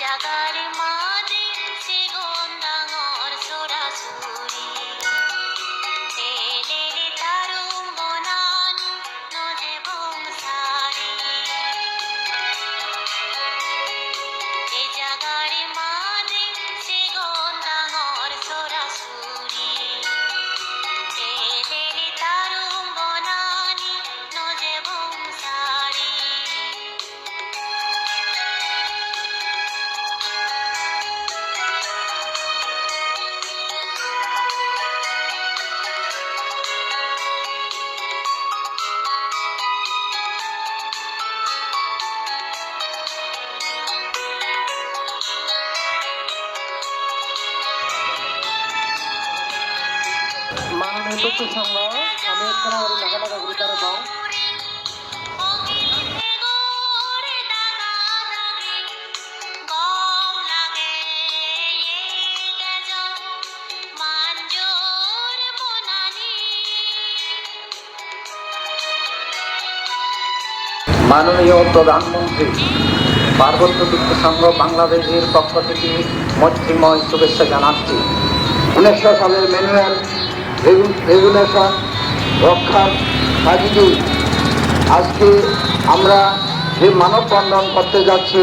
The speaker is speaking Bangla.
জাগার মাঝে সেগুন ডাঙর চোরাচুরি এলেলে তারুম বনানি নজে বংসারি এ জাগার মাঝে সেগুন ডাঙর চোরাচুরি এলেলে তারুম বনানি নজে বংসারি মাননীয় তথ্য সংগ্রহ আমি এখানে লাগা লাগা করে তারা পাও মাননীয় প্রধানমন্ত্রী পার্বত্য তথ্য সংঘ বাংলাদেশের পক্ষ থেকে মৈত্রীময় শুভেচ্ছা জানাচ্ছি। 1900 সালের ম্যানুয়াল রেগুলেশন রক্ষার তাগিদে আজকে আমরা যে মানববন্ধন করতে যাচ্ছি